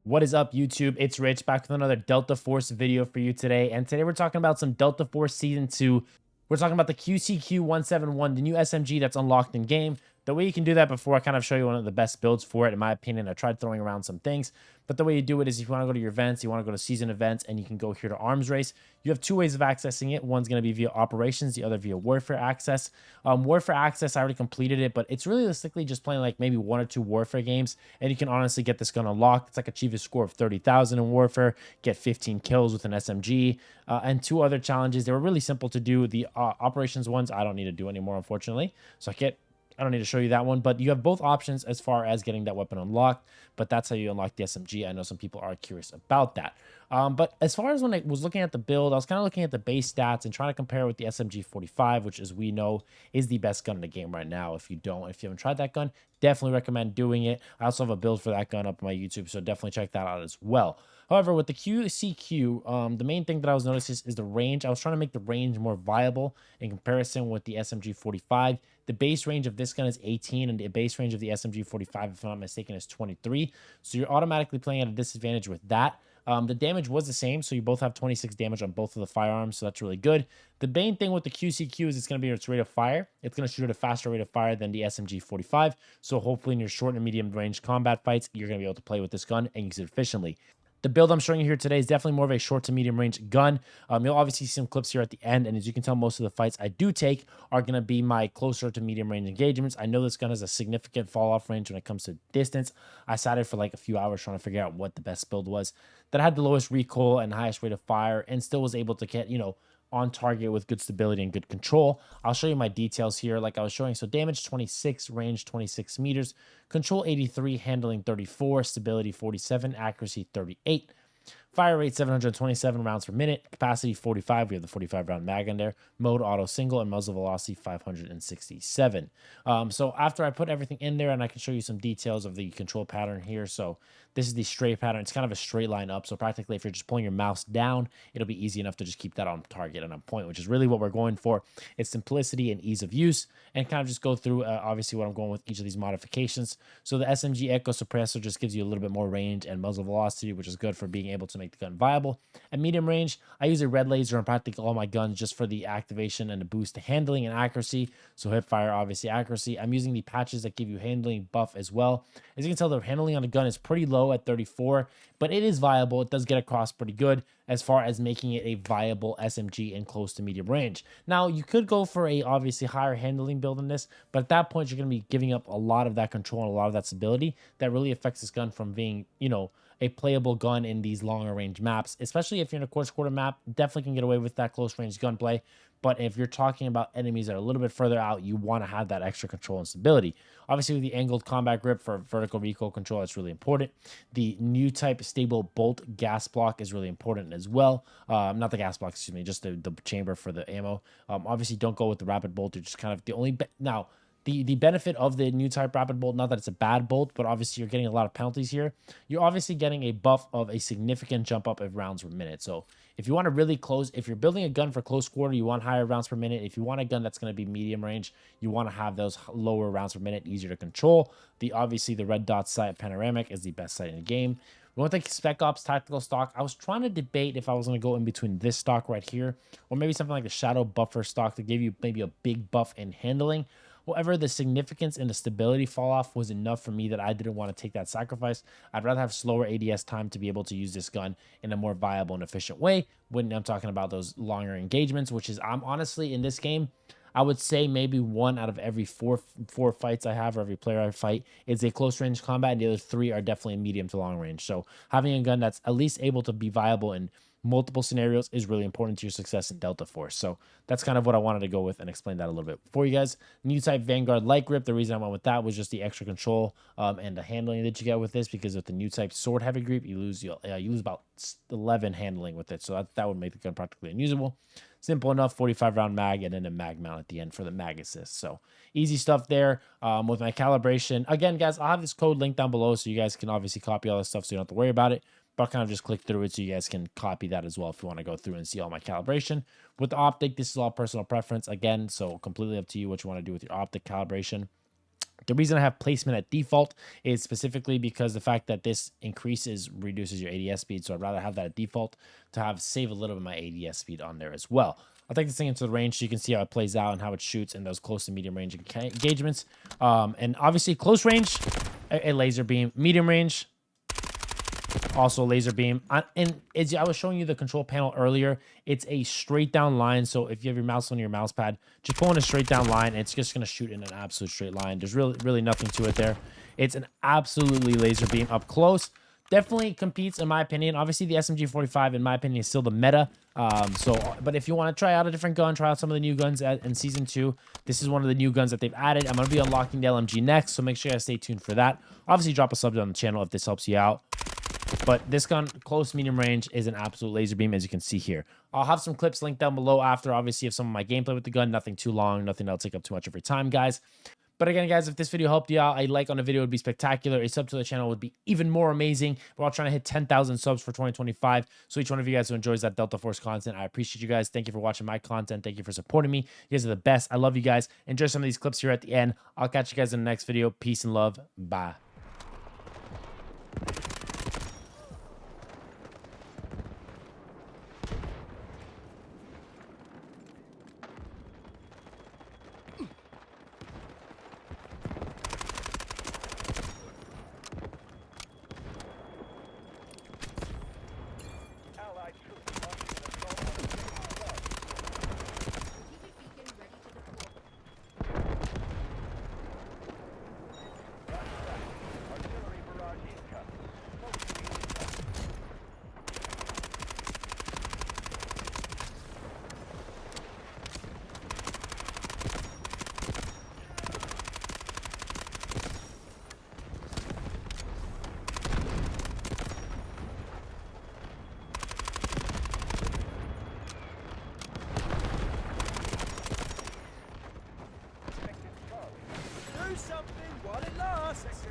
What is up, YouTube? It's Rich back with another Delta Force video for you today. And today we're talking about some Delta Force Season 2. We're talking about the QCQ171, the new SMG that's unlocked in game. The way you can do that before I kind of show you one of the best builds for it, in my opinion. I tried throwing around some things, but the way you do it is if you want to go to your events, you want to go to season events, and you can go here to arms race. You have two ways of accessing it. One's going to be via operations, the other via warfare access. Warfare access, I already completed it, but it's realistically just playing like maybe one or two warfare games, and you can honestly get this gun unlocked. It's like achieve a score of 30,000 in warfare, get 15 kills with an SMG, and two other challenges. They were really simple to do. The operations ones I don't need to do anymore, unfortunately. So I don't need to show you that one, but you have both options as far as getting that weapon unlocked, but that's how you unlock the SMG. I know some people are curious about that. But as far as when I was looking at the build, I was kind of looking at the base stats and trying to compare it with the SMG 45, which, as we know, is the best gun in the game right now. If you haven't tried that gun, definitely recommend doing it. I also have a build for that gun up on my YouTube, so definitely check that out as well. However, with the QCQ, the main thing that I was noticing is the range. I was trying to make the range more viable in comparison with the SMG 45. The base range of this gun is 18, and the base range of the SMG 45, if I'm not mistaken, is 23. So you're automatically playing at a disadvantage with that. The damage was the same, so you both have 26 damage on both of the firearms, so that's really good. The main thing with the QCQ is it's going to be its rate of fire. It's going to shoot at a faster rate of fire than the SMG 45, so hopefully in your short and medium range combat fights, you're going to be able to play with this gun and use it efficiently. The build I'm showing you here today is definitely more of a short to medium range gun. You'll obviously see some clips here at the end, and as you can tell, most of the fights I do take are going to be my closer to medium range engagements. I know this gun has a significant fall off range when it comes to distance. I sat it for like a few hours trying to figure out what the best build was that had the lowest recoil and highest rate of fire and still was able to get, on target with good stability and good control. I'll show you my details here like I was showing. So damage 26, range 26 meters, control 83, handling 34, stability 47, accuracy 38. Fire rate 727 rounds per minute, capacity 45. We have the 45 round mag in there. Mode auto single, and muzzle velocity 567. So after I put everything in there, and I can show you some details of the control pattern here. So this is the straight pattern. It's kind of a straight line up. So practically, if you're just pulling your mouse down, it'll be easy enough to just keep that on target and on point, which is really what we're going for. It's simplicity and ease of use, and kind of just go through obviously what I'm going with each of these modifications. So the SMG Echo Suppressor just gives you a little bit more range and muzzle velocity, which is good for being able to make the gun viable. At medium range, I use a red laser on practically all my guns just for the activation and the boost to handling and accuracy. So hip fire, obviously accuracy. I'm using the patches that give you handling buff as well. As you can tell, the handling on the gun is pretty low at 34, but it is viable. It does get across pretty good as far as making it a viable SMG in close to medium range. Now, you could go for a obviously higher handling build in this, but at that point, you're going to be giving up a lot of that control and a lot of that stability that really affects this gun from being, a playable gun in these longer range maps, especially if you're in a coarse quarter map. Definitely can get away with that close range gunplay. But if you're talking about enemies that are a little bit further out, you want to have that extra control and stability. Obviously, with the angled combat grip for vertical recoil control, that's really important. The new type stable bolt gas block is really important as well. Not the gas block, excuse me, just the chamber for the ammo. Obviously, don't go with the rapid bolt. It's just kind of the only now. The benefit of the new type rapid bolt, not that it's a bad bolt, but obviously you're getting a lot of penalties here. You're obviously getting a buff of a significant jump up of rounds per minute. So if you want to really close, if you're building a gun for close quarter, you want higher rounds per minute. If you want a gun that's going to be medium range, you want to have those lower rounds per minute, easier to control. Obviously the red dot sight panoramic is the best sight in the game. We want the Spec Ops tactical stock. I was trying to debate if I was going to go in between this stock right here or maybe something like the shadow buffer stock to give you maybe a big buff in handling. However, the significance and the stability fall off was enough for me that I didn't want to take that sacrifice. I'd rather have slower ADS time to be able to use this gun in a more viable and efficient way when I'm talking about those longer engagements, which is I'm honestly in this game, I would say maybe one out of every four fights I have, or every player I fight, is a close range combat, and the other three are definitely medium to long range. So having a gun that's at least able to be viable in multiple scenarios is really important to your success in Delta Force. So that's kind of what I wanted to go with and explain that a little bit for you guys. New type Vanguard light grip. The reason I went with that was just the extra control and the handling that you get with this, because with the new type sword heavy grip, you lose about 11 handling with it. So that would make the gun practically unusable. Simple enough, 45 round mag, and then a mag mount at the end for the mag assist. So easy stuff there. With my calibration, again, guys, I'll have this code linked down below so you guys can obviously copy all this stuff so you don't have to worry about it. But I'll kind of just click through it so you guys can copy that as well if you want to go through and see all my calibration. With the optic, this is all personal preference again, so completely up to you what you want to do with your optic calibration. The reason I have placement at default is specifically because the fact that this reduces your ADS speed. So I'd rather have that at default to save a little bit of my ADS speed on there as well. I'll take this thing into the range so you can see how it plays out and how it shoots in those close to medium range engagements. And obviously close range, a laser beam, medium range, also laser beam. And as I was showing you the control panel earlier, it's a straight down line. So if you have your mouse on your mouse pad, just pull in a straight down line, and it's just going to shoot in an absolute straight line. There's really nothing to it there. It's an absolutely laser beam up close. Definitely competes, in my opinion. Obviously, the SMG 45, in my opinion, is still the meta. But if you want to try out a different gun, try out some of the new guns in Season 2, this is one of the new guns that they've added. I'm going to be unlocking the LMG next, so make sure you guys stay tuned for that. Obviously, drop a sub on the channel if this helps you out. But this gun, close medium range, is an absolute laser beam, as you can see here. I'll have some clips linked down below after, obviously, of some of my gameplay with the gun. Nothing too long, nothing that'll take up too much of your time, guys. But again, guys, if this video helped you out, a like on the video would be spectacular. A sub to the channel would be even more amazing. We're all trying to hit 10,000 subs for 2025. So each one of you guys who enjoys that Delta Force content, I appreciate you guys. Thank you for watching my content. Thank you for supporting me. You guys are the best. I love you guys. Enjoy some of these clips here at the end. I'll catch you guys in the next video. Peace and love. Bye. Something while it lasts.